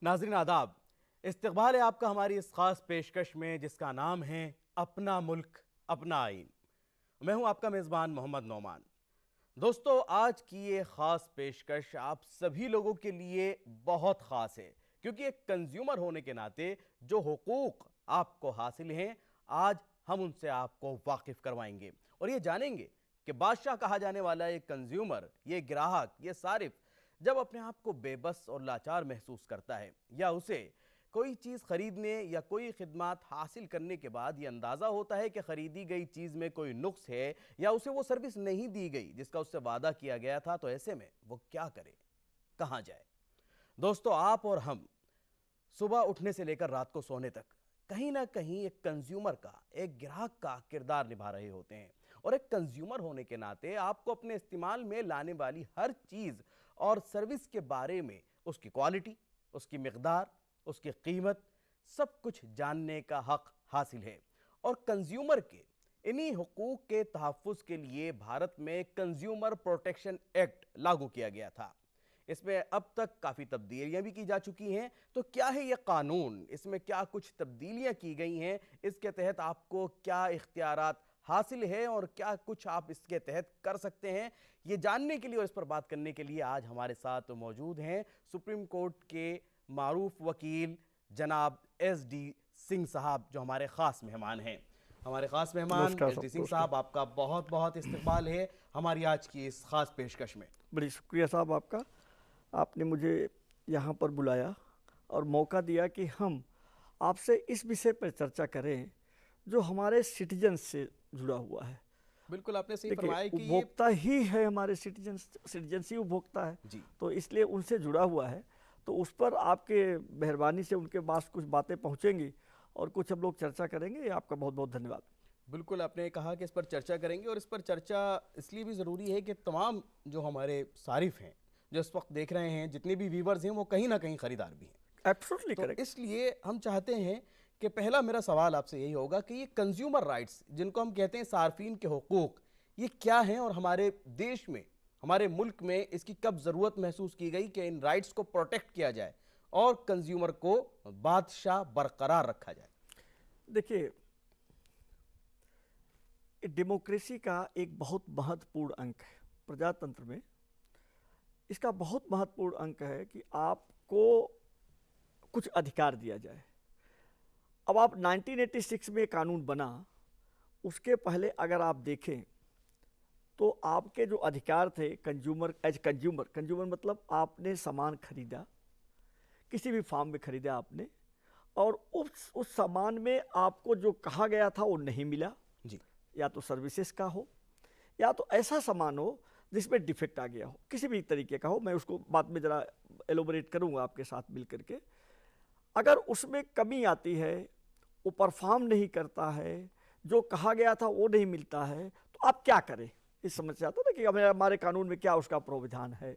नाज़रीन आदाब, इस्तकबाल है आपका हमारी इस खास पेशकश में जिसका नाम है अपना मुल्क अपना आइन। मैं हूं आपका मेज़बान मोहम्मद नौमान। दोस्तों, आज की ये खास पेशकश आप सभी लोगों के लिए बहुत खास है, क्योंकि एक कंज्यूमर होने के नाते जो हुकूक आपको हासिल हैं, आज हम उनसे आपको वाकिफ करवाएंगे और ये जानेंगे कि बादशाह कहा जाने वाला ये कंज्यूमर, ये ग्राहक, ये सारिफ जब अपने आप को बेबस और लाचार महसूस करता है या उसे कोई चीज़ खरीदने या कोई खिदमत हासिल करने के बाद ये अंदाज़ा होता है कि खरीदी गई चीज़ में कोई नुक्स है या उसे वो सर्विस नहीं दी गई जिसका उससे वादा किया गया था, तो ऐसे में वो क्या करे, कहाँ जाए। दोस्तों, आप और हम सुबह उठने से लेकर रात को सोने तक कहीं ना कहीं एक कंज्यूमर का, एक ग्राहक का किरदार निभा रहे होते हैं और एक कंज्यूमर होने के नाते आपको अपने इस्तेमाल में लाने वाली हर चीज़ और सर्विस के बारे में उसकी क्वालिटी, उसकी मिकदार, उसकी कीमत, सब कुछ जानने का हक हासिल है। और कंज्यूमर के इन्हीं हुकूक के तहफ़्फ़ुज़ के लिए भारत में कंज्यूमर प्रोटेक्शन एक्ट लागू किया गया था। इसमें अब तक काफ़ी तब्दीलियां भी की जा चुकी हैं। तो क्या है ये कानून, इसमें क्या कुछ तब्दीलियां की गई हैं, इसके तहत आपको क्या इख्तियारात हासिल है और क्या कुछ आप इसके तहत कर सकते हैं, ये जानने के लिए और इस पर बात करने के लिए आज हमारे साथ मौजूद हैं सुप्रीम कोर्ट के मारूफ वकील जनाब SD सिंह साहब, जो हमारे ख़ास मेहमान हैं। हमारे ख़ास मेहमान SD सिंह साहब, आपका बहुत बहुत इस्तकबाल है हमारी आज की इस ख़ास पेशकश में। बड़ी शुक्रिया साहब आपका, आपने मुझे यहाँ पर बुलाया और मौका दिया कि हम आपसे इस विषय पर चर्चा करें जो हमारे सिटीजन से जुड़ा हुआ है। बिल्कुल, आपने सही फरमाया कि ये उपभोक्ता ही है, हमारे सिटीजन ही उपभोक्ता है जी। तो इसलिए उनसे जुड़ा हुआ है। तो उस पर आपके मेहरबानी से उनके पास कुछ बातें पहुँचेंगी और कुछ हम लोग चर्चा करेंगे। आपका बहुत बहुत धन्यवाद। बिल्कुल, आपने कहा कि इस पर चर्चा करेंगे और इस पर चर्चा इसलिए भी ज़रूरी है कि तमाम जो हमारे सारिफ हैं, जो इस वक्त देख रहे हैं, जितने भी व्यूवर्स हैं, वो कहीं ना कहीं ख़रीदार भी हैं। एब्सोल्युटली तो करेक्ट। इसलिए हम चाहते हैं कि पहला मेरा सवाल आपसे यही होगा कि ये कंज्यूमर राइट्स जिनको हम कहते हैं सार्फिन के हुकूक, ये क्या हैं और हमारे देश में, हमारे मुल्क में इसकी कब ज़रूरत महसूस की गई कि इन राइट्स को प्रोटेक्ट किया जाए और कंज्यूमर को बादशाह बरकरार रखा जाए। देखिए, डेमोक्रेसी का एक बहुत महत्वपूर्ण अंक है प्रजातंत्र में। इसका बहुत महत्वपूर्ण अंक है कि आपको कुछ अधिकार दिया जाए। अब आप 1986 में कानून बना, उसके पहले अगर आप देखें तो आपके जो अधिकार थे कंज्यूमर मतलब आपने सामान खरीदा, किसी भी फार्म में खरीदा आपने, और उस सामान में आपको जो कहा गया था वो नहीं मिला जी। या तो सर्विसेज का हो या तो ऐसा सामान हो जिसमें डिफेक्ट आ गया हो, किसी भी तरीके का हो। मैं उसको बाद में ज़रा एलोबरेट करूंगा आपके साथ मिल करके। अगर उसमें कमी आती है, वो परफॉर्म नहीं करता है, जो कहा गया था वो नहीं मिलता है, तो आप क्या करें, इस समस्या आता ना कि हमारे कानून में क्या उसका प्रावधान है।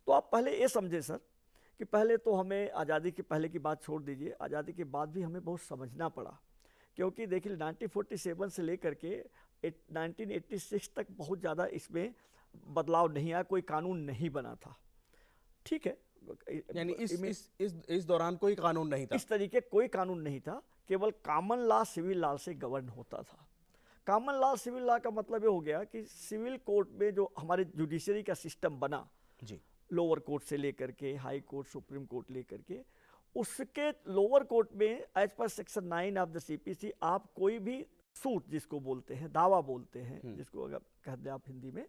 तो आप पहले ये समझे सर कि पहले तो हमें आज़ादी के पहले की बात छोड़ दीजिए, आज़ादी के बाद भी हमें बहुत समझना पड़ा, क्योंकि देखिए 1947 से लेकर के 1986 तक बहुत ज़्यादा इसमें बदलाव नहीं आया, कोई कानून नहीं बना था। ठीक है, यानी इस दौरान कोई कानून नहीं था, इस तरीके कोई कानून नहीं था, केवल कॉमन लॉ सिविल लॉ से गवर्न होता था। कॉमन लॉ सिविल लॉ का मतलब ये हो गया कि सिविल कोर्ट में जो हमारे जुडिशरी का सिस्टम बना जी, लोअर कोर्ट से लेकर के हाई कोर्ट, सुप्रीम कोर्ट लेकर के, उसके लोअर कोर्ट में एज पर सेक्शन 9 ऑफ द CPC आप कोई भी सूट जिसको बोलते हैं, दावा बोलते हैं, जिसको अगर कह दें आप हिंदी में,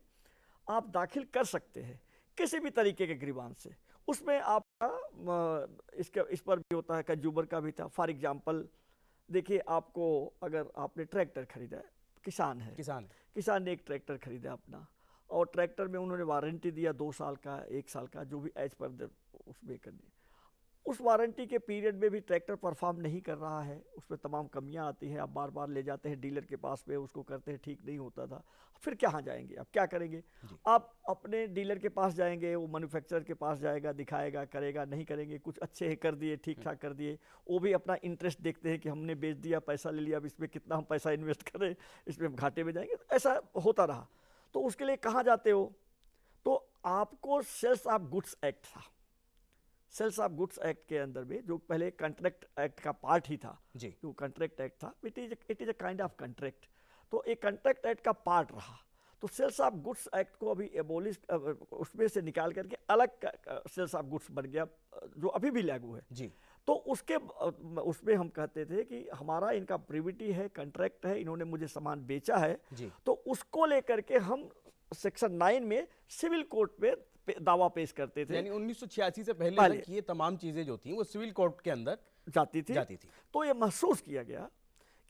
आप दाखिल कर सकते हैं किसी भी तरीके के ग्रीवांस से। उसमें आपका इस पर भी होता है, कंज्यूमर का भी था। फॉर एग्जांपल देखिए, आपको अगर आपने ट्रैक्टर खरीदा है, किसान ने एक ट्रैक्टर खरीदा अपना, और ट्रैक्टर में उन्होंने वारंटी दिया 2 साल का, 1 साल का, जो भी एज पर उसमें करनी। उस वारंटी के पीरियड में भी ट्रैक्टर परफॉर्म नहीं कर रहा है, उसमें तमाम कमियां आती हैं, आप बार बार ले जाते हैं डीलर के पास में, उसको करते हैं, ठीक नहीं होता था, फिर कहाँ जाएंगे, आप क्या करेंगे? आप अपने डीलर के पास जाएंगे, वो मैन्युफैक्चरर के पास जाएगा, दिखाएगा, करेगा, नहीं करेंगे, कुछ अच्छे कर दिए, ठीक ठाक कर दिए, वो भी अपना इंटरेस्ट देखते हैं कि हमने बेच दिया, पैसा ले लिया, अब इसमें कितना हम पैसा इन्वेस्ट करें, इसमें घाटे में जाएंगे, ऐसा होता रहा। तो उसके लिए कहाँ जाते हो? तो आपको सेल्स ऑफ गुड्स एक्ट था, सेल्स ऑफ गुड्स एक्ट के अंदर में, जो पहले कॉन्ट्रैक्ट एक्ट का पार्ट ही था, जी जो कॉन्ट्रैक्ट एक्ट था, it is a kind of contract, तो एक कॉन्ट्रैक्ट एक्ट का पार्ट रहा। तो सेल्स ऑफ गुड्स एक्ट को अभी एबोलिश उसमें से निकाल करके अलग सेल्स ऑफ गुड्स बन गया, जो अभी भी लागू है। जी तो उसके उसमें हम कहते थे कि हमारा इनका प्रिविटी है, कॉन्ट्रैक्ट है, इन्होंने मुझे सामान बेचा है, जी तो उसको लेकर के हम सेक्शन 9 में सिविल कोर्ट में दावा पेश करते थे। यानी 1986 से पहले तक ये तमाम चीजें जो थी वो सिविल कोर्ट के अंदर जाती थी। तो ये महसूस किया गया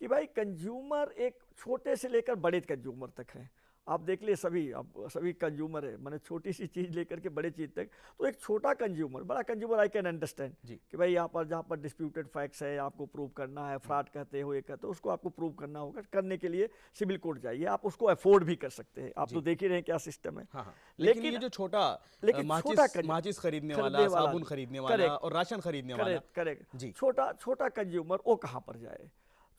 कि भाई कंज्यूमर एक छोटे से लेकर बड़े कंज्यूमर तक है। आप देख लिए सभी कंज्यूमर है, मैंने छोटी सी चीज़ लेकर के बड़े चीज़ तक। तो एक छोटा कंज्यूमर, बड़ा कंज्यूमर आई कैन अंडरस्टैंड कि भाई यहाँ पर जहाँ पर डिस्प्यूटेड फैक्ट्स है, आपको प्रूव करना है, फ्रॉड कहते हो, ये कहते हो, उसको आपको प्रूव करना होगा। करने के लिए सिविल कोर्ट जाइए, आप उसको अफोर्ड भी कर सकते हैं। आप तो देख ही रहे हैं क्या सिस्टम है। हाँ। लेकिन ये जो छोटा माचिस खरीदने वाला, साबुन खरीदने वाला और राशन खरीदने वाला, करेक्ट, छोटा कंज्यूमर वो कहाँ पर जाए?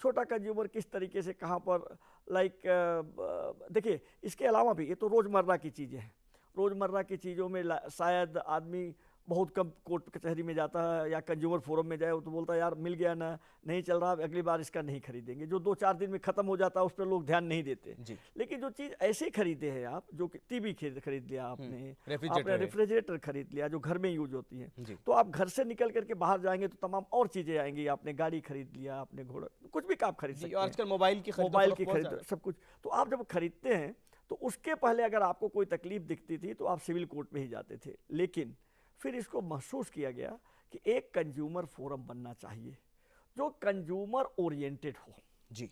छोटा कंज्यूमर किस तरीके से कहाँ पर, देखिए इसके अलावा भी ये तो रोज़मर्रा की चीज़ें हैं। रोज़मर्रा की चीज़ों में शायद आदमी बहुत कम कोर्ट कचहरी में जाता है या कंज्यूमर फोरम में जाए, वो तो बोलता है यार मिल गया ना, नहीं चल रहा, अगली बार इसका नहीं खरीदेंगे। जो 2-4 दिन में ख़त्म हो जाता है उस पर लोग ध्यान नहीं देते। लेकिन जो चीज़ ऐसे खरीदे हैं आप, जो कि टीवी खरीद लिया आपने रेफ्रिजरेटर खरीद लिया, जो घर में यूज होती है, तो आप घर से निकल करके बाहर जाएंगे तो तमाम और चीज़ें आएंगी। आपने गाड़ी खरीद लिया, आपने घोड़ा, कुछ भी आप खरीद सकते हैं। आजकल मोबाइल की खरीद, सब कुछ। तो आप जब खरीदते हैं तो उसके पहले अगर आपको कोई तकलीफ दिखती थी तो आप सिविल कोर्ट में ही जाते थे। लेकिन फिर इसको महसूस किया गया कि एक कंज्यूमर फोरम बनना चाहिए जो कंज्यूमर ओरिएंटेड हो। जी,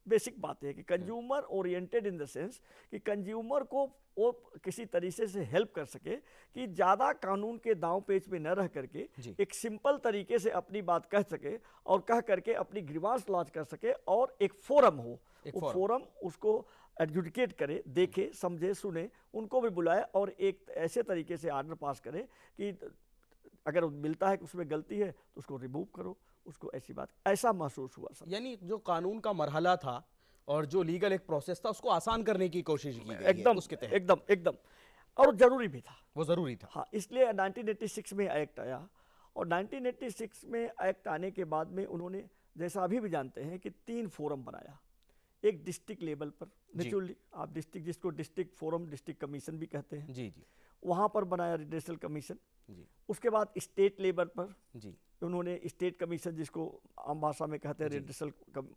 बेसिक बात है कि consumer oriented in the sense कि कंज्यूमर को वो किसी तरीके से हेल्प कर सके कि ज़्यादा कानून के दांव पेच में न रह करके एक सिंपल तरीके से अपनी बात कह सके और कह करके अपनी ग्रीवांस लॉन्च कर सके, और एक फोरम हो, वो फोरम उसको एडजुडिकेट करे, देखे, समझे, सुने, उनको भी बुलाए और एक ऐसे तरीके से आर्डर पास करे कि अगर मिलता है कि उसमें गलती है तो उसको रिमूव करो, उसको ऐसी बात, ऐसा महसूस हुआ सब। यानी जो कानून का मरहला था और जो लीगल एक प्रोसेस था उसको आसान करने की कोशिश की गई एकदम उसके तहत। एकदम और जरूरी भी था, वो जरूरी था। हाँ, इसलिए 1986 में एक्ट आया, और 1986 में एक्ट आने के बाद में उन्होंने, जैसा अभी भी जानते हैं, कि 3 फोरम बनाया। एक डिस्ट्रिक्ट लेवल पर, नेचुरली आप डिस्ट्रिक्ट, जिसको डिस्ट्रिक्ट फोरम, डिस्ट्रिक्ट कमीशन भी कहते हैं, जी, वहाँ पर बनाया रिड्रेसल कमीशन। जी, उसके बाद स्टेट लेवल पर जी उन्होंने स्टेट कमीशन, जिसको आम भाषा में कहते हैं, रिड्रेसल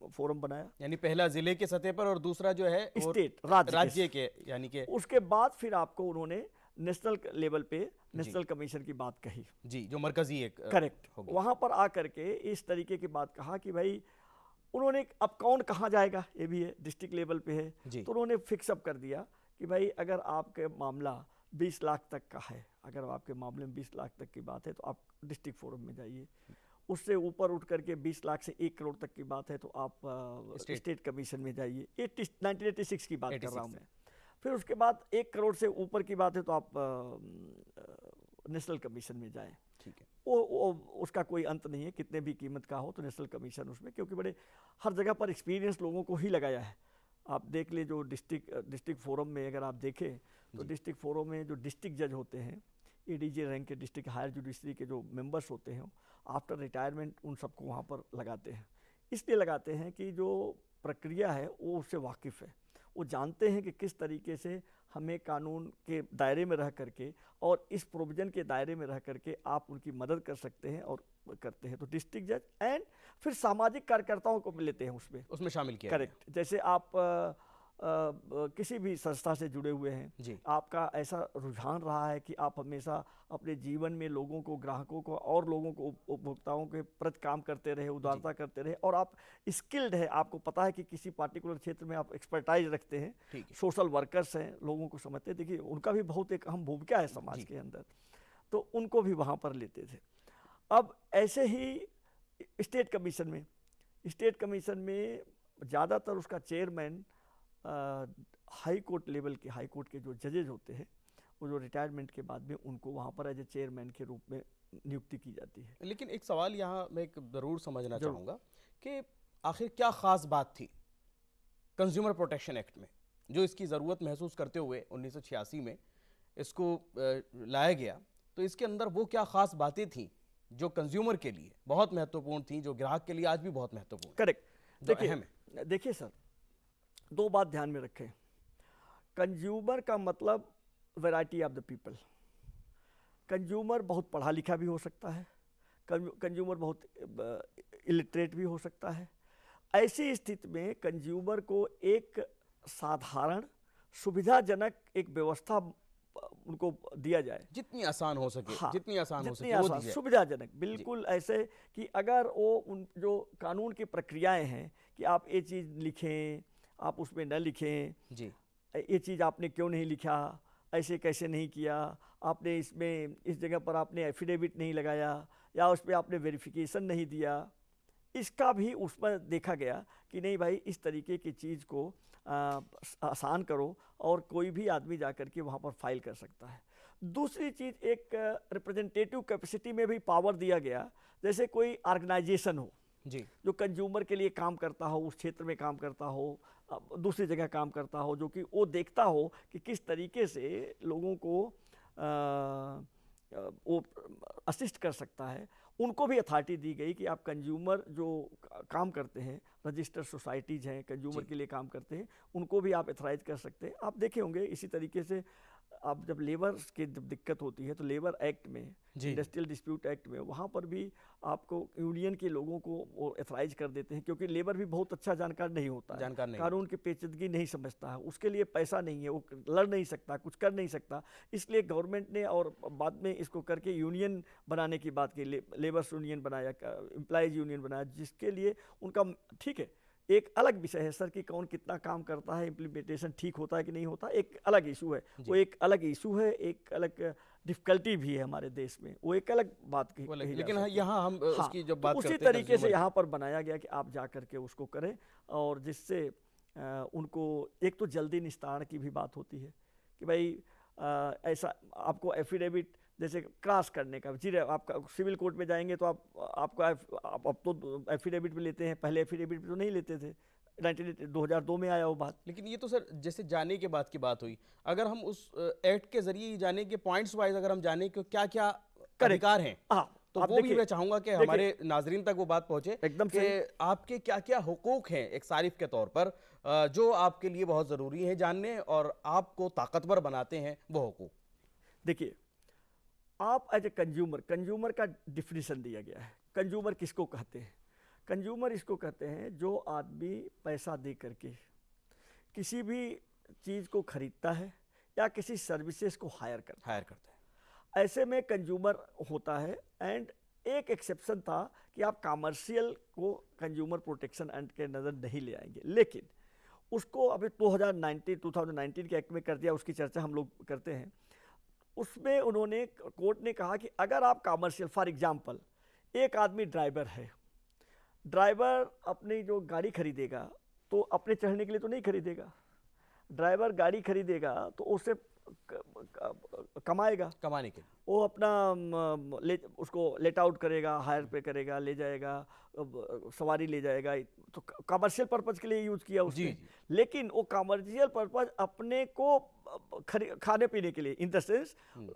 फोरम बनाया। यानी पहला जिले के सतह पर और दूसरा जो है स्टेट, राज्य के, यानी कि उसके बाद फिर आपको उन्होंने नेशनल लेवल पे नेशनल कमीशन की बात कही। जी, जो मरकजी एक करेक्ट, वहाँ पर आकर के इस तरीके की बात कहा कि भाई उन्होंने अब कौन कहाँ जाएगा, ये भी है, डिस्ट्रिक्ट लेवल पे है, तो उन्होंने फिक्सअप कर दिया कि भाई अगर आपके मामला 20 लाख तक का है, अगर आपके मामले में 20 लाख तक की बात है तो आप डिस्ट्रिक्ट फोरम में जाइए। उससे ऊपर उठ करके 20 लाख से 1 करोड़ तक की बात है तो आप स्टेट कमीशन में जाइए। 1986 की बात कर रहा हूँ मैं। फिर उसके बाद 1 करोड़ से ऊपर की बात है तो आप नेशनल कमीशन में जाएं। ठीक है, वो उसका कोई अंत नहीं है, कितने भी कीमत का हो तो नेशनल कमीशन उसमें, क्योंकि बड़े हर जगह पर एक्सपीरियंस लोगों को ही लगाया है। आप देख ले, जो डिस्ट्रिक्ट फोरम में अगर आप देखें तो डिस्ट्रिक्ट फोरम में जो डिस्ट्रिक्ट जज होते हैं, एडीजे रैंक के डिस्ट्रिक्ट हायर जुडिशरी के जो मेंबर्स होते हैं, आफ्टर रिटायरमेंट उन सबको वहाँ पर लगाते हैं। इसलिए लगाते हैं कि जो प्रक्रिया है वो उससे वाकिफ़ है, वो जानते हैं कि किस तरीके से हमें कानून के दायरे में रह करके और इस प्रोविज़न के दायरे में रह करके आप उनकी मदद कर सकते हैं और करते हैं। तो डिस्ट्रिक्ट जज एंड फिर सामाजिक कार्यकर्ताओं को लेते हैं उसमें शामिल किया। करेक्ट, जैसे आप किसी भी संस्था से जुड़े हुए हैं, आपका ऐसा रुझान रहा है कि आप हमेशा अपने जीवन में लोगों को, ग्राहकों को और लोगों को, उपभोक्ताओं के प्रति काम करते रहे, उदारता करते रहे, और आप स्किल्ड है, आपको पता है कि किसी पार्टिकुलर क्षेत्र में आप एक्सपर्टाइज रखते हैं, सोशल वर्कर्स हैं, लोगों को समझते हैं। देखिए उनका भी बहुत एक अहम भूमिका है समाज के अंदर, तो उनको भी वहाँ पर लेते थे। अब ऐसे ही स्टेट कमीशन में ज़्यादातर उसका चेयरमैन हाई कोर्ट लेवल के, हाई कोर्ट के जो जजेज होते हैं, वो जो रिटायरमेंट के बाद में उनको वहाँ पर एज ए चेयरमैन के रूप में नियुक्ति की जाती है। लेकिन एक सवाल यहाँ मैं एक ज़रूर समझना चाहूँगा कि आखिर क्या ख़ास बात थी कंज्यूमर प्रोटेक्शन एक्ट में जो इसकी ज़रूरत महसूस करते हुए 1986 में इसको लाया गया, तो इसके अंदर वो क्या ख़ास बातें थीं जो कंज्यूमर के लिए बहुत महत्वपूर्ण थी, जो ग्राहक के लिए आज भी बहुत महत्वपूर्ण करेक्ट। जो अहम है। देखिए सर, दो बात ध्यान में रखें। कंज्यूमर का मतलब variety of the people. Consumer बहुत पढ़ा लिखा भी हो सकता है, कंज्यूमर बहुत इलिटरेट भी हो सकता है। ऐसी स्थिति में कंज्यूमर को एक साधारण सुविधाजनक एक व्यवस्था उनको दिया जाए, जितनी आसान हो सके, हाँ, जितनी आसान हो जितनी सके वो आसान, दी जाए। सुविधाजनक, बिल्कुल ऐसे कि अगर वो उन जो कानून की प्रक्रियाएं हैं कि आप ये चीज़ लिखें, आप उसमें न लिखें, जी, ये चीज़ आपने क्यों नहीं लिखा, ऐसे कैसे नहीं किया, आपने इसमें इस जगह पर आपने एफिडेविट नहीं लगाया, या उस पर आपने वेरिफिकेशन नहीं दिया, इसका भी उस पर देखा गया कि नहीं भाई, इस तरीके की चीज़ को आसान करो और कोई भी आदमी जा कर के वहाँ पर फाइल कर सकता है। दूसरी चीज़, एक रिप्रेजेंटेटिव कैपेसिटी में भी पावर दिया गया। जैसे कोई ऑर्गेनाइजेशन हो जी, जो कंज्यूमर के लिए काम करता हो, उस क्षेत्र में काम करता हो, दूसरी जगह काम करता हो, जो कि वो देखता हो कि किस तरीके से लोगों को वो असिस्ट कर सकता है, उनको भी अथॉरिटी दी गई कि आप कंज्यूमर जो काम करते हैं, रजिस्टर्ड सोसाइटीज़ हैं कंज्यूमर के लिए काम करते हैं, उनको भी आप एथराइज कर सकते हैं। आप देखे होंगे इसी तरीके से आप जब लेबर की जब दिक्कत होती है तो लेबर एक्ट में, इंडस्ट्रियल डिस्प्यूट एक्ट में, वहाँ पर भी आपको यूनियन के लोगों को वो एथराइज कर देते हैं, क्योंकि लेबर भी बहुत अच्छा जानकार नहीं होता है, कानून की पेचीदगी नहीं समझता है, उसके लिए पैसा नहीं है, वो लड़ नहीं सकता, कुछ कर नहीं सकता। इसलिए गवर्नमेंट ने और बाद में इसको करके यूनियन बनाने की बात की, लेबर्स यूनियन बनाया, एम्प्लॉयज़ यूनियन बनाया, जिसके लिए उनका ठीक है, एक अलग विषय है सर कि कौन कितना काम करता है, इम्प्लीमेंटेशन ठीक होता है कि नहीं होता, एक अलग इशू है, वो एक अलग इशू है, एक अलग डिफिकल्टी भी है हमारे देश में, वो एक अलग बात की लेकिन यहाँ हम उसकी जब बात उसी करते हैं तरीके से यहाँ पर बनाया गया कि आप जा करके उसको करें, और जिससे उनको एक तो जल्दी निस्तारण की भी बात होती है कि भाई ऐसा आपको एफिडेविट जैसे क्रॉस करने का, जी आपका सिविल कोर्ट में जाएंगे तो आपका आप अब तो एफिडेविट भी लेते हैं, पहले एफिडेविट भी तो नहीं लेते थे, 2002 में आया वो बात। लेकिन ये तो सर जैसे जाने के बाद की बात हुई, अगर हम उस एक्ट के जरिए जाने के पॉइंट्स वाइज अगर हम जाने के क्या क्या अधिकार हैं, तो वो भी मैं चाहूंगा कि हमारे नाजरीन तक वो बात पहुंचे एकदम कि आपके क्या क्या हुकूक हैं एक सारिफ के तौर पर, जो आपके लिए बहुत ज़रूरी है जानने और आपको ताकतवर बनाते हैं वो हुकूक। देखिए, आप एज ए कंज्यूमर का डिफिनीशन दिया गया है। कंज्यूमर किसको कहते हैं? कंज्यूमर इसको कहते हैं जो आदमी पैसा दे करके किसी भी चीज़ को खरीदता है या किसी सर्विसेज को हायर करता है। ऐसे में कंज्यूमर होता है। एंड एक एक्सेप्शन था कि आप कमर्शियल को कंज्यूमर प्रोटेक्शन एक्ट के नज़र नहीं ले आएंगे, लेकिन उसको अभी 2019 के एक्ट में कर दिया, उसकी चर्चा हम लोग करते हैं। उसमें उन्होंने, कोर्ट ने कहा कि अगर आप कमर्शियल, फॉर एग्जांपल एक आदमी ड्राइवर है, ड्राइवर अपनी जो गाड़ी खरीदेगा तो अपने चढ़ने के लिए तो नहीं खरीदेगा, ड्राइवर गाड़ी खरीदेगा तो उससे कमाएगा, कमाने के लिए वो अपना उसको लेट आउट करेगा, हायर पे करेगा, ले जाएगा, सवारी ले जाएगा, तो कमर्शियल पर्पज़ के लिए यूज़ किया उसने। लेकिन वो कमर्शियल पर्पज़ अपने को खाने पीने के लिए, in the sense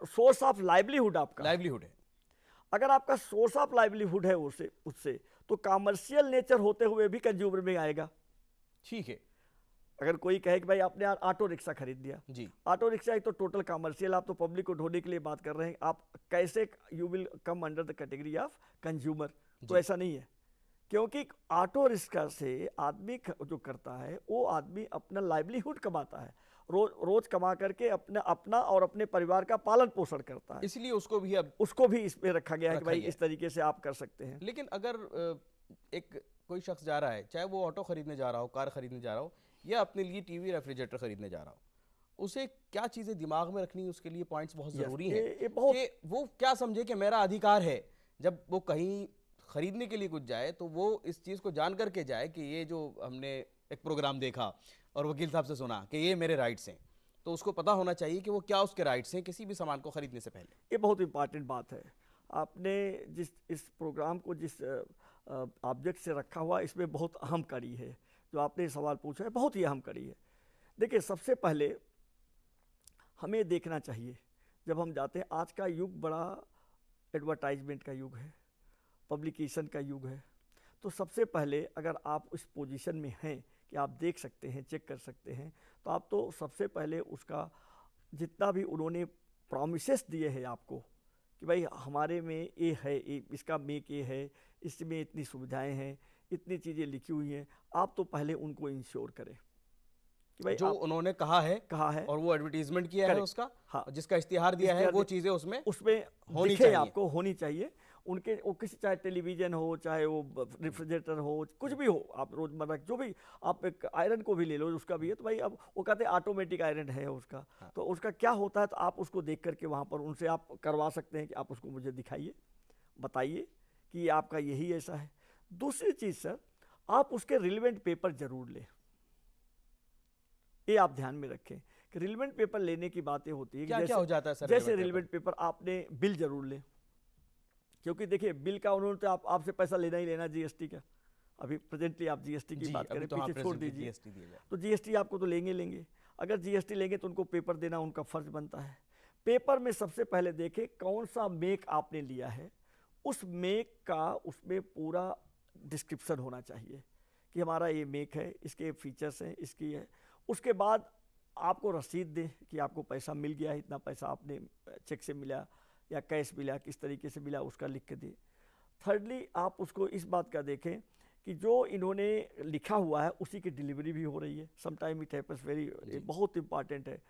source of livelihood, आपका लाइवलीहुड है। अगर आपका सोर्स ऑफ लाइवलीहुड है उससे तो कमर्शियल नेचर होते हुए भी कंज्यूमर में आएगा। ठीक है। अगर कोई कहे कि भाई आपने ऑटो रिक्शा खरीद दिया जी, ऑटो रिक्शा एक तो टोटल कमर्शियल, आप तो पब्लिक को ढोने के लिए बात कर रहे हैं, आप कैसे you will come under the category of consumer? तो ऐसा नहीं है, क्योंकि ऑटो रिक्शा से आदमी जो करता है वो आदमी अपना लाइवलीहुड कमाता है, रोज कमा करके अपना और अपने परिवार का पालन पोषण करता है, इसलिए उसको भी इसमें रखा गया है कि भाई इस तरीके से आप कर सकते हैं। लेकिन अगर एक कोई शख्स जा रहा है, चाहे वो ऑटो खरीदने जा रहा हो, कार खरीदने जा रहा हो, या अपने लिए टीवी रेफ्रिजरेटर खरीदने जा रहा हो, उसे क्या चीज़ें दिमाग में रखनी है, उसके लिए पॉइंट्स बहुत ज़रूरी हैं कि वो क्या समझे कि मेरा अधिकार है। जब वो कहीं खरीदने के लिए कुछ जाए तो वो इस चीज़ को जान करके जाए कि ये जो हमने एक प्रोग्राम देखा और वकील साहब से सुना कि ये मेरे राइट्स हैं, तो उसको पता होना चाहिए कि वो क्या उसके राइट्स हैं किसी भी सामान को खरीदने से पहले। ये बहुत इंपॉर्टेंट बात है। आपने इस प्रोग्राम को जिस ऑब्जेक्ट से रखा हुआ, इसमें बहुत अहम कड़ी है जो आपने सवाल पूछा है, बहुत ही अहम कड़ी है। देखिए, सबसे पहले हमें देखना चाहिए जब हम जाते हैं, आज का युग बड़ा एडवर्टाइजमेंट का युग है, पब्लिकेशन का युग है। तो सबसे पहले अगर आप उस पोजीशन में हैं कि आप देख सकते हैं, चेक कर सकते हैं, तो आप तो सबसे पहले उसका जितना भी उन्होंने प्रॉमिसेस दिए हैं आपको कि भाई हमारे में ये है, इसका मेक ये है, इसमें इतनी सुविधाएं हैं, इतनी चीज़ें लिखी हुई हैं, आप तो पहले उनको इंश्योर करें कि भाई जो उन्होंने कहा है और वो एडवर्टीजमेंट किया है Correct. उसका, हाँ, जिसका इश्तिहार दिया है, वो चीजें उसमें होनी दिखे चाहिए। आपको, होनी चाहिए। उनके वो किसी, चाहे टेलीविजन हो, चाहे वो रेफ्रिजरेटर हो, कुछ भी हो, आप रोजमर्रा जो भी, आप एक आयरन को भी ले लो, उसका भी है तो भाई अब वो कहते हैं ऑटोमेटिक आयरन है उसका। हाँ। तो उसका क्या होता है, तो आप उसको देख करके वहाँ पर उनसे आप करवा सकते हैं कि आप उसको मुझे दिखाइए, बताइए कि आपका यही ऐसा है। दूसरी चीज़ सर, आप उसके रिलेवेंट पेपर जरूर लें। ये आप ध्यान में रखें कि रिलेवेंट पेपर लेने की बातें होती है। क्या क्या हो जाता है सर? जैसे रिलेवेंट पेपर आपने बिल जरूर लें, क्योंकि देखिए बिल का उन्होंने तो आपसे पैसा लेना ही लेना जीएसटी का। अभी प्रेजेंटली आप जीएसटी की बात करें, पीछे छोड़ दीजिए, तो जीएसटी आपको तो लेंगे। अगर जीएसटी लेंगे तो उनको पेपर देना उनका फर्ज बनता है। पेपर में सबसे पहले देखें कौन सा मेक आपने लिया है, उस मेक का उसमें पूरा डिस्क्रिप्शन होना चाहिए कि हमारा ये मेक है, इसके फीचर्स हैं, इसकी है। उसके बाद आपको रसीद दें कि आपको पैसा मिल गया है, इतना पैसा आपने चेक से मिला या कैश मिला, किस तरीके से मिला, उसका लिख के दें। थर्डली आप उसको इस बात का देखें कि जो इन्होंने लिखा हुआ है उसी की डिलीवरी भी हो रही है। समटाइम इट हैपेंस वेरी, बहुत इंपॉर्टेंट है।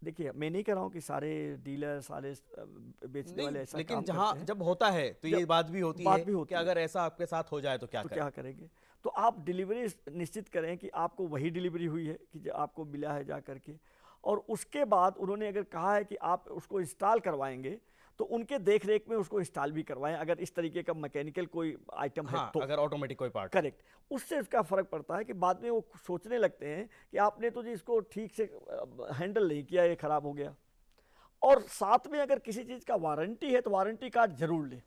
देखिए मैं नहीं कह रहा हूँ कि सारे डीलर, सारे बेचने वाले ऐसा लेकिन काम जहाँ करते हैं। जब होता है तो ये बात भी होती है कि अगर ऐसा आपके साथ हो जाए तो क्या करेंगे। तो आप डिलीवरी निश्चित करें कि आपको वही डिलीवरी हुई है कि जो आपको मिला है जा करके। और उसके बाद उन्होंने अगर कहा है कि आप उसको इंस्टॉल करवाएंगे तो उनके देख रेख में उसको इंस्टॉल भी करवाएं, अगर इस तरीके का मैकेनिकल कोई आइटम है तो। अगर ऑटोमेटिक कोई पार्ट, करेक्ट। उससे उसका फ़र्क पड़ता है कि बाद में वो सोचने लगते हैं कि आपने तो जी इसको ठीक से हैंडल नहीं किया, ये ख़राब हो गया। और साथ में अगर किसी चीज़ का वारंटी है तो वारंटी कार्ड जरूर लें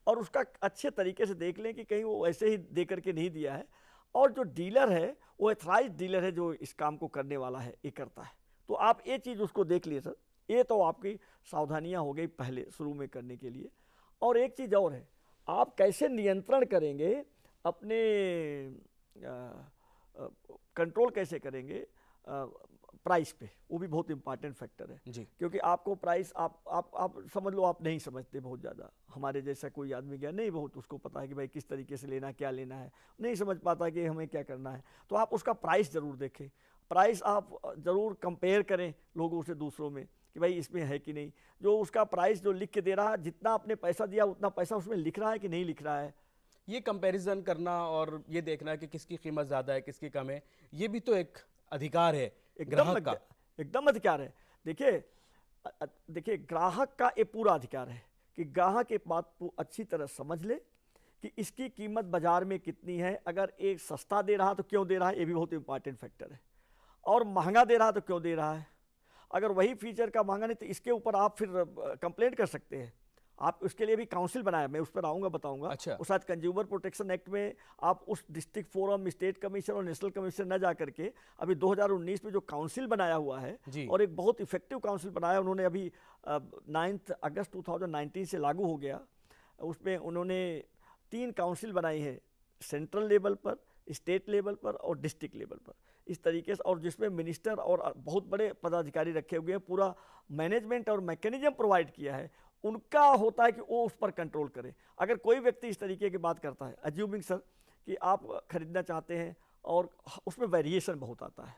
और उसका अच्छे तरीके से देख लें कि कहीं वो ऐसे ही दे करके नहीं दिया है। और जो डीलर है वो एथराइज्ड डीलर है, जो इस काम को करने वाला है, ये करता है। तो आप ये चीज़ उसको देख लिए सर। ये तो आपकी सावधानियां हो गई पहले शुरू में करने के लिए। और एक चीज़ और है, आप कैसे नियंत्रण करेंगे अपने, कंट्रोल कैसे करेंगे प्राइस पे, वो भी बहुत इंपॉर्टेंट फैक्टर है जी। क्योंकि आपको प्राइस आप समझ लो आप नहीं समझते बहुत ज़्यादा। हमारे जैसा कोई आदमी गया नहीं, बहुत उसको पता है कि भाई किस तरीके से लेना है, क्या लेना है, नहीं समझ पाता कि हमें क्या करना है। तो आप उसका प्राइस ज़रूर देखें, प्राइस आप ज़रूर कंपेयर करें लोगों से, दूसरों में, कि भाई इसमें है कि नहीं। जो उसका प्राइस जो लिख के दे रहा है, जितना आपने पैसा दिया उतना पैसा उसमें लिख रहा है कि नहीं लिख रहा है। ये कंपैरिजन करना और ये देखना कि किसकी कीमत ज़्यादा है, किसकी कम है, ये भी तो एक अधिकार है ग्राहक का। एकदम अधिकार है। देखिए ग्राहक का ये पूरा अधिकार है कि ग्राहक ये बात को अच्छी तरह समझ ले कि इसकी कीमत बाजार में कितनी है। अगर एक सस्ता दे रहा तो क्यों दे रहा है, ये भी बहुत इंपॉर्टेंट फैक्टर है। और महंगा दे रहा तो क्यों दे रहा है। अगर वही फीचर का महंगा नहीं तो इसके ऊपर आप फिर कंप्लेंट कर सकते हैं। आप उसके लिए भी काउंसिल बनाया, मैं उस पर आऊँगा, बताऊँगा। अच्छा। उस आज कंज्यूमर प्रोटेक्शन एक्ट में आप उस डिस्ट्रिक्ट फोरम, स्टेट कमीशन और नेशनल कमीशन न जा करके अभी 2019 में जो काउंसिल बनाया हुआ है, और एक बहुत इफेक्टिव काउंसिल बनाया उन्होंने, अभी 9 अगस्त 2019 से लागू हो गया। उसमें उन्होंने 3 काउंसिल बनाई है, सेंट्रल लेवल पर, स्टेट लेवल पर और डिस्ट्रिक्ट लेवल पर, इस तरीके से। और जिसमें मिनिस्टर और बहुत बड़े पदाधिकारी रखे हुए हैं, पूरा मैनेजमेंट और मैकेनिज्म प्रोवाइड किया है। उनका होता है कि वो उस पर कंट्रोल करे। अगर कोई व्यक्ति इस तरीके की बात करता है, अज्यूमिंग सर कि आप खरीदना चाहते हैं और उसमें वेरिएशन बहुत आता है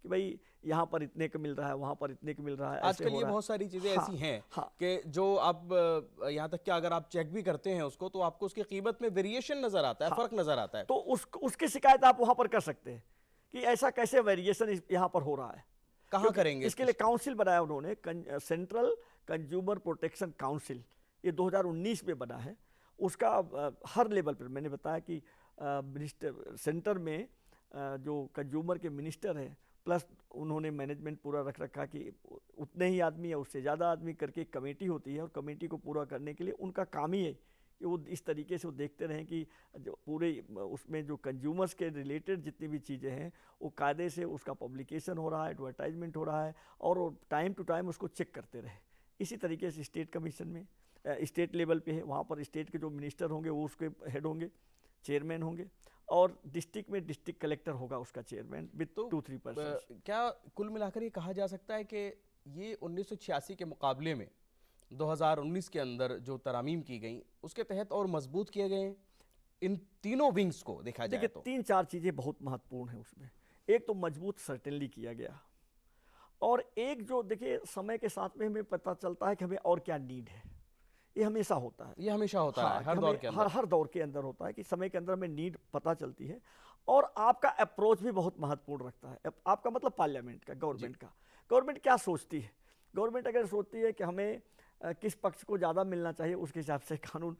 कि भाई यहाँ पर इतने का मिल रहा है, वहाँ पर इतने का मिल रहा है, आजकल ये बहुत सारी चीज़ें ऐसी हैं कि जो आप यहाँ तक कि अगर आप चेक भी करते हैं उसको तो आपको उसकी कीमत में वेरिएशन नज़र आता है, फ़र्क नज़र आता है। तो उसकी शिकायत आप वहाँ पर कर सकते हैं कि ऐसा कैसे वेरिएशन यहाँ पर हो रहा है, कहाँ करेंगे। इसके लिए काउंसिल बनाया उन्होंने, सेंट्रल कंज्यूमर प्रोटेक्शन काउंसिल, ये 2019 में बना है। उसका हर लेवल पर, मैंने बताया कि मिनिस्टर सेंटर में जो कंज्यूमर के मिनिस्टर हैं, प्लस उन्होंने मैनेजमेंट पूरा रख रखा कि उतने ही आदमी या उससे ज़्यादा आदमी करके एक कमेटी होती है, और कमेटी को पूरा करने के लिए उनका काम ही है कि वो इस तरीके से वो देखते रहें कि जो पूरे उसमें जो कंज्यूमर्स के रिलेटेड जितनी भी चीज़ें हैं वो कायदे से उसका पब्लिकेशन हो रहा है, एडवर्टाइजमेंट हो रहा है, और वो टाइम टू टाइम उसको चेक करते रहे। इसी तरीके से स्टेट कमीशन में, स्टेट लेवल पे है, वहाँ पर स्टेट के जो मिनिस्टर होंगे वो उसके हेड होंगे, चेयरमैन होंगे, और डिस्ट्रिक्ट में डिस्ट्रिक्ट कलेक्टर होगा उसका चेयरमैन विद 2-3 पर्सन। क्या कुल मिलाकर ये कहा जा सकता है कि ये 1986 के मुकाबले में 2019 के अंदर जो तरामीम की गई उसके तहत और मजबूत किए गए हैं इन तीनों विंग्स को देखा जाए देखिए तो? 3-4 चीज़ें बहुत महत्वपूर्ण हैं उसमें। एक तो मजबूत सर्टेनली किया गया, और एक जो देखिए समय के साथ में हमें पता चलता है कि हमें और क्या नीड है। ये हमेशा होता है, ये हमेशा होता हाँ, है हर कि दौर हमें के अंदर। हर दौर के अंदर होता है कि समय के अंदर हमें नीड पता चलती है, और आपका अप्रोच भी बहुत महत्वपूर्ण रखता है। आपका मतलब पार्लियामेंट का, गवर्नमेंट का, गवर्नमेंट क्या सोचती है। गवर्नमेंट अगर सोचती है कि हमें किस पक्ष को ज़्यादा मिलना चाहिए, उसके हिसाब से कानून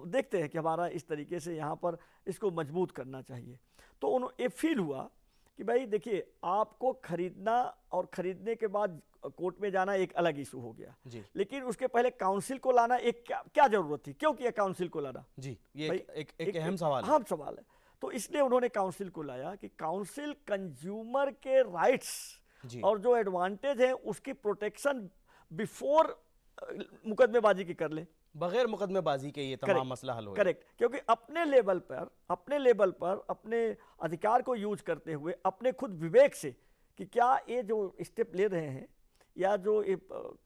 देखते हैं कि हमारा इस तरीके से यहाँ पर इसको मजबूत करना चाहिए। तो उन्होंने ये फील हुआ कि भाई देखिए, आपको खरीदना और खरीदने के बाद कोर्ट में जाना एक अलग इशू हो गया जी लेकिन उसके पहले काउंसिल को लाना एक क्या जरूरत थी, क्यों किया काउंसिल को लाना? जी, ये भाई, एक अहम सवाल है। अहम सवाल है। तो इसलिए उन्होंने काउंसिल को लाया कि काउंसिल कंज्यूमर के राइट्स जी और जो एडवांटेज है उसकी प्रोटेक्शन बिफोर मुकदमेबाजी की कर ले, बगैर मुकदमेबाजी के ये तमाम मसला हल हो जाए। करेक्ट। क्योंकि अपने लेवल पर अपने अधिकार को यूज करते हुए अपने खुद विवेक से कि क्या ये जो स्टेप ले रहे हैं या जो ये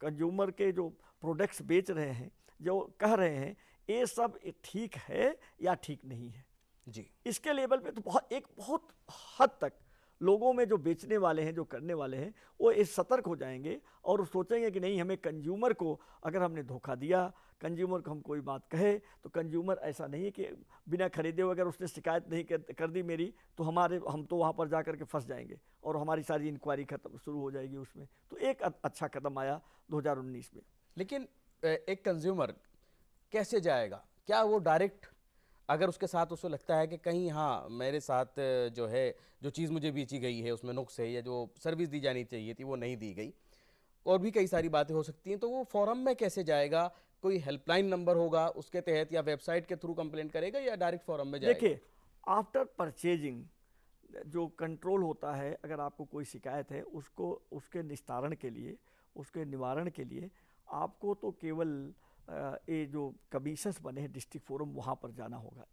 कंज्यूमर के जो प्रोडक्ट्स बेच रहे हैं, जो कह रहे हैं, ये सब ठीक है या ठीक नहीं है। जी इसके लेवल पे तो बहुत हद तक लोगों में जो बेचने वाले हैं, जो करने वाले हैं, वो इस सतर्क हो जाएंगे और सोचेंगे कि नहीं, हमें कंज्यूमर को अगर हमने धोखा दिया, कंज्यूमर को हम कोई बात कहे तो कंज्यूमर ऐसा नहीं है कि बिना खरीदे हुए अगर उसने शिकायत नहीं कर दी मेरी तो हम तो वहाँ पर जा कर के फंस जाएंगे और हमारी सारी इंक्वायरी खत्म शुरू हो जाएगी उसमें। तो एक अच्छा कदम आया 2019 में। लेकिन एक कंज्यूमर कैसे जाएगा? क्या वो डायरेक्ट, अगर उसके साथ उसको लगता है कि कहीं हाँ मेरे साथ जो है जो चीज़ मुझे बेची गई है उसमें नुक्स है या जो सर्विस दी जानी चाहिए थी वो नहीं दी गई, और भी कई सारी बातें हो सकती हैं, तो वो फोरम में कैसे जाएगा? कोई हेल्पलाइन नंबर होगा उसके तहत, या वेबसाइट के थ्रू कंप्लेंट करेगा, या डायरेक्ट फोरम में जाएगा? देखिए, आफ्टर परचेजिंग जो कंट्रोल होता है, अगर आपको कोई शिकायत है उसको उसके निस्तारण के लिए, उसके निवारण के लिए आपको तो केवल ये जो कमीशंस बने हैं डिस्ट्रिक्ट फोरम, वहाँ पर जाना होगा।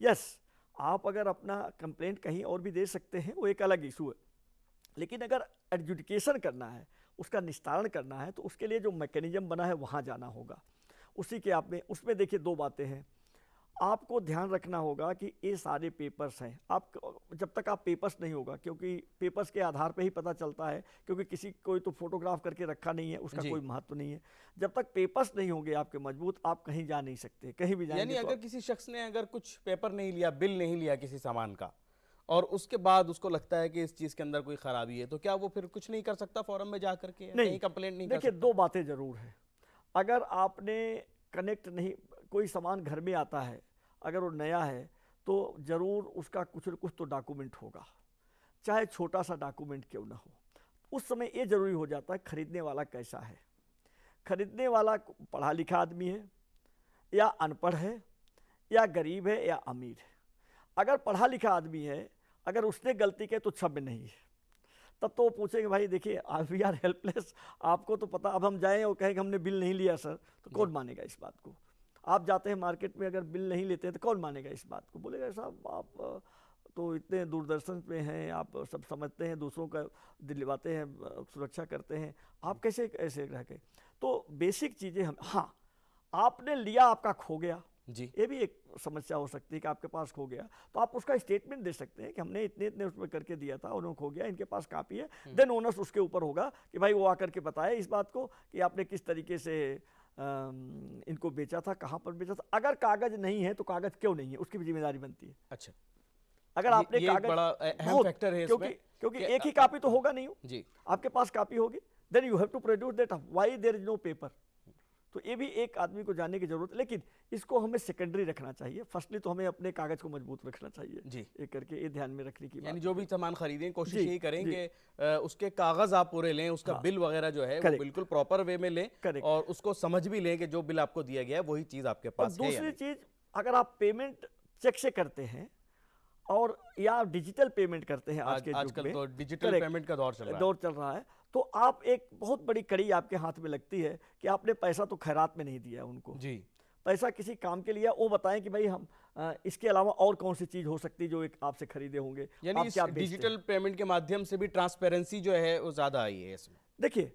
यस, आप अगर अपना कंप्लेंट कहीं और भी दे सकते हैं, वो एक अलग इशू है, लेकिन अगर एडजुडिकेशन करना है, उसका निस्तारण करना है, तो उसके लिए जो मैकेनिज्म बना है वहाँ जाना होगा। उसी के आप में उसमें देखिए 2 बातें हैं। आपको ध्यान रखना होगा कि ये सारे पेपर्स हैं, आप जब तक आप पेपर्स नहीं होगा, क्योंकि पेपर्स के आधार पे ही पता चलता है, क्योंकि किसी कोई तो फोटोग्राफ करके रखा नहीं है, उसका कोई महत्व नहीं है। जब तक पेपर्स नहीं होंगे आपके मजबूत, आप कहीं जा नहीं सकते, कहीं भी जाएंगे। यानी अगर किसी शख्स ने अगर कुछ पेपर नहीं लिया, बिल नहीं लिया किसी सामान का, और उसके बाद उसको लगता है कि इस चीज़ के अंदर कोई खराबी है, तो क्या वो फिर कुछ नहीं कर सकता फोरम में जा करके? नहीं, कंप्लेंट नहीं कर सकता? देखिए, 2 बातें जरूर है। अगर आपने कनेक्ट नहीं, कोई सामान घर में आता है, अगर वो नया है तो ज़रूर उसका कुछ न कुछ तो डॉक्यूमेंट होगा, चाहे छोटा सा डॉक्यूमेंट क्यों ना हो। उस समय ये ज़रूरी हो जाता है खरीदने वाला कैसा है, खरीदने वाला पढ़ा लिखा आदमी है या अनपढ़ है या गरीब है या अमीर है। अगर पढ़ा लिखा आदमी है, अगर उसने गलती की तो क्षम्य नहीं है, तब तो वो पूछेंगे भाई देखिए वी आर हेल्पलेस, आपको तो पता, अब हम जाएं और कहें कि हमने बिल नहीं लिया सर, तो कौन मानेगा इस बात को? आप जाते हैं मार्केट में, अगर बिल नहीं लेते हैं तो कौन मानेगा इस बात को? बोलेगा साहब आप तो इतने दूरदर्शन पे हैं, आप सब समझते हैं, दूसरों का दिलवाते हैं, सुरक्षा करते हैं, आप कैसे ऐसे रह गए? तो बेसिक चीज़ें हम, हाँ, आपने लिया, आपका खो गया जी, ये भी एक समस्या हो सकती है कि आपके पास खो गया, तो आप उसका स्टेटमेंट दे सकते हैं कि हमने इतने इतने उसमें करके दिया था, उन्होंने खो गया, इनके पास कापी है। देन ओनर्स उसके ऊपर होगा कि भाई वो आकर के बताए इस बात को कि आपने किस तरीके से इनको बेचा था, कहाँ पर बेचा था। अगर कागज नहीं है तो कागज क्यों नहीं है, उसकी भी जिम्मेदारी बनती है। अच्छा, अगर आपने ये कागज, बड़ा अहम फैक्टर है इसमें, क्योंकि एक ही कापी तो होगा नहीं जी, आपके पास कापी होगी, then you have to produce that why there is no paper. तो ये भी एक आदमी को जानने की जरूरत है, लेकिन इसको हमें सेकेंडरी रखना चाहिए। फर्स्टली तो हमें अपने कागज को मजबूत रखना चाहिए जी, ये करके, ये ध्यान में रखने की बात। यानी जो भी सामान खरीदें कोशिश जी, यही करें जी। कि उसके कागज आप पूरे लें, उसका बिल वगैरह जो है वो Correct. बिल्कुल प्रॉपर वे में लें, Correct. और उसको समझ भी लें कि जो बिल आपको दिया गया है वही चीज़ आपके और पास है या दूसरी नहीं। चीज, अगर आप पेमेंट चेक से करते हैं और या डिजिटल पेमेंट करते हैं आज के युग आजकल में, तो डिजिटल Correct. पेमेंट का दौर चल रहा है। दौर चल रहा है, तो आप एक बहुत बड़ी कड़ी आपके हाथ में लगती है कि आपने पैसा तो खैरात में नहीं दिया उनको। जी, पैसा किसी काम के लिए वो बताएं कि भाई हम इसके अलावा और कौन सी चीज़ हो सकती है जो एक आपसे खरीदे होंगे। यानी आप इस क्या बेचते हैं। डिजिटल पेमेंट के माध्यम से भी ट्रांसपेरेंसी जो है वो ज़्यादा आई है इसमें। देखिए,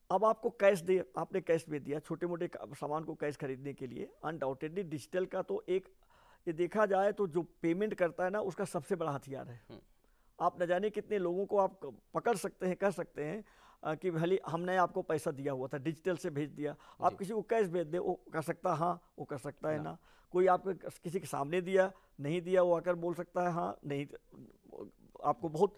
अब आपको कैश दे, आपने कैश में दिया छोटे मोटे सामान को कैश खरीदने के लिए, अनडाउटेडली डिजिटल का तो एक ये देखा जाए तो जो पेमेंट करता है ना उसका सबसे बड़ा हथियार है। आप न जाने कितने लोगों को आप पकड़ सकते हैं, कर सकते हैं कि भले हमने आपको पैसा दिया हुआ था, डिजिटल से भेज दिया, आप किसी को कैश भेज दे, वो कर सकता है हाँ, वो कर सकता है ना। कोई आपको किसी के सामने दिया, नहीं दिया, वो आकर बोल सकता है हाँ नहीं। आपको बहुत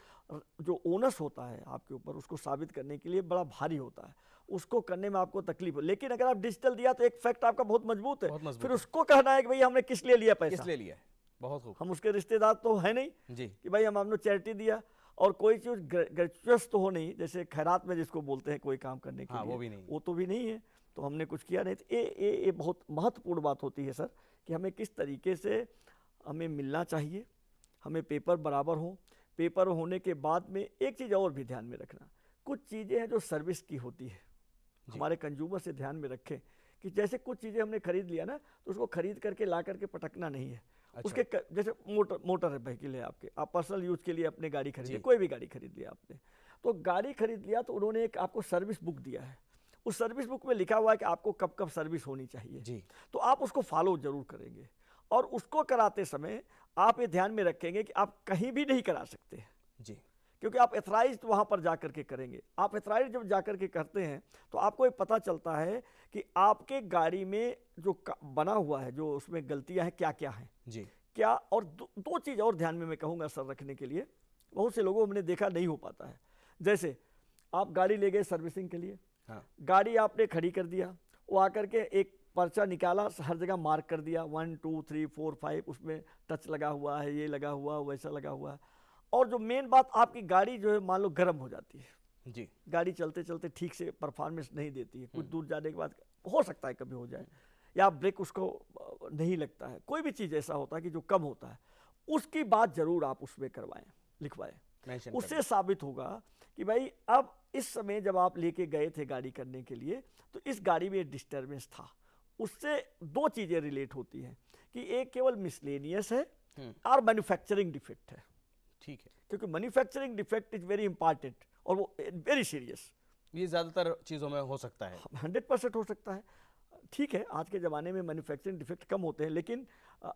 जो ओनस होता है आपके ऊपर, उसको साबित करने के लिए बड़ा भारी होता है, उसको करने में आपको तकलीफ हो। लेकिन अगर आप डिजिटल दिया तो एक फैक्ट आपका बहुत मजबूत है, फिर उसको कहना है कि भाई हमने किस लिए लिया पैसा, किस लिए लिया है। बहुत खूब। हम उसके रिश्तेदार तो है नहीं जी कि भाई हमने चैरिटी दिया, और कोई चीज़ ग्रेचुअस तो हो नहीं, जैसे खैरात में जिसको बोलते हैं कोई काम करने के हाँ, लिए, वो भी नहीं, वो तो भी नहीं है, तो हमने कुछ किया नहीं। तो ये बहुत महत्वपूर्ण बात होती है सर, कि हमें किस तरीके से हमें मिलना चाहिए, हमें पेपर बराबर हो। पेपर होने के बाद में एक चीज़ और भी ध्यान में रखना, कुछ चीज़ें हैं जो सर्विस की होती है, हमारे कंज्यूमर से ध्यान में रखें कि जैसे कुछ चीज़ें हमने खरीद लिया ना, तो उसको खरीद करके ला करके पटकना नहीं है। अच्छा। उसके जैसे मोटर व्हीकल है आपके, आप पर्सनल यूज के लिए अपने गाड़ी खरीदी, कोई भी गाड़ी खरीद लिया आपने, तो गाड़ी खरीद लिया तो उन्होंने एक आपको सर्विस बुक दिया है, उस सर्विस बुक में लिखा हुआ है कि आपको कब कब सर्विस होनी चाहिए जी। तो आप उसको फॉलो जरूर करेंगे, और उसको कराते समय आप ये ध्यान में रखेंगे कि आप कहीं भी नहीं करा सकते हैं जी, क्योंकि आप एथराइज्ड वहाँ पर जा करके करेंगे। आप एथराइज्ड जब जा करके करते हैं तो आपको ये पता चलता है कि आपके गाड़ी में जो बना हुआ है, जो उसमें गलतियाँ हैं क्या क्या हैं जी। क्या। और दो चीज़ और ध्यान में मैं कहूँगा सर रखने के लिए, बहुत से लोगों हमने देखा नहीं हो पाता है। जैसे आप गाड़ी ले गए सर्विसिंग के लिए, हाँ। गाड़ी आपने खड़ी कर दिया, वो आकर के एक पर्चा निकाला, हर जगह मार्क कर दिया 1 2 3 4 5, उसमें टच लगा हुआ है, ये लगा हुआ, वैसा लगा हुआ है। और जो मेन बात, आपकी गाड़ी जो है मान लो गर्म हो जाती है जी, गाड़ी चलते चलते ठीक से परफॉर्मेंस नहीं देती है, कुछ दूर जाने के बाद हो सकता है कभी हो जाए, या ब्रेक उसको नहीं लगता है, कोई भी चीज़ ऐसा होता है कि जो कम होता है, उसकी बात जरूर आप उसमें करवाएं, लिखवाएं। उससे साबित होगा कि भाई अब इस समय जब आप लेके गए थे गाड़ी करने के लिए, तो इस गाड़ी में डिस्टर्बेंस था। उससे दो चीज़ें रिलेट होती हैं कि एक केवल मिसलेनियस है और मैन्युफैक्चरिंग डिफेक्ट है। ठीक है, क्योंकि manufacturing defect is very important और वो वेरी सीरियस, ये ज़्यादातर चीज़ों में हो सकता है। 100% हो सकता है। ठीक है, आज के ज़माने में मैन्युफैक्चरिंग डिफेक्ट कम होते हैं, लेकिन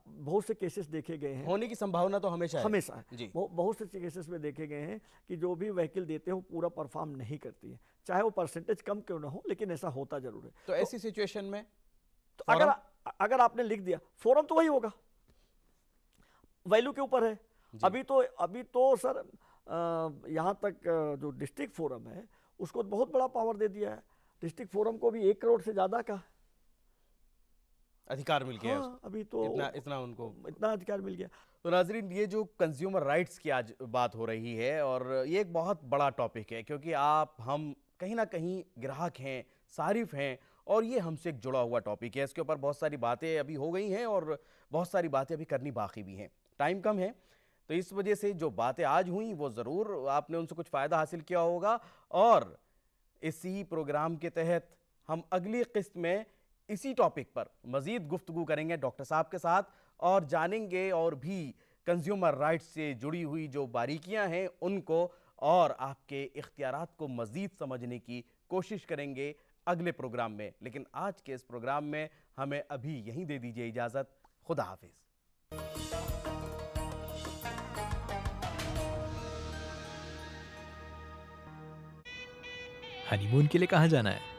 बहुत से केसेस देखे गए हैं, होने की संभावना तो हमेशा है। हमेशा है जी। बहुत से केसेस में देखे गए हैं कि जो भी व्हीकल देते हैं वो पूरा परफॉर्म नहीं करती है, चाहे वो परसेंटेज कम क्यों ना हो, लेकिन ऐसा होता जरूर है। तो ऐसी सिचुएशन में तो अगर आपने लिख दिया, फोरम तो वही होगा, वैल्यू के ऊपर है। अभी तो सर यहाँ तक जो डिस्ट्रिक्ट फोरम है उसको बहुत बड़ा पावर दे दिया है, डिस्ट्रिक्ट फोरम को भी 1 करोड़ से ज़्यादा का अधिकार मिल गया है उसको। अभी तो इतना उनको इतना अधिकार मिल गया। तो नाजरीन, ये जो कंज्यूमर राइट्स की आज बात हो रही है, और ये एक बहुत बड़ा टॉपिक है, क्योंकि हम कहीं ना कहीं ग्राहक हैं, सारिफ हैं, और ये हमसे एक जुड़ा हुआ टॉपिक है। इसके ऊपर बहुत सारी बातें अभी हो गई हैं और बहुत सारी बातें अभी करनी बाकी भी हैं, टाइम कम है, तो इस वजह से जो बातें आज हुई वो ज़रूर आपने उनसे कुछ फ़ायदा हासिल किया होगा। और इसी प्रोग्राम के तहत हम अगली किस्त में इसी टॉपिक पर मज़ीद गुफ्तगू करेंगे डॉक्टर साहब के साथ, और जानेंगे और भी कंज्यूमर राइट्स से जुड़ी हुई जो बारीकियां हैं उनको, और आपके इख्तियारात को मज़ीद समझने की कोशिश करेंगे अगले प्रोग्राम में। लेकिन आज के इस प्रोग्राम में हमें अभी यहीं दे दीजिए इजाज़त। खुदा हाफिज़। हनीमून के लिए कहाँ जाना है?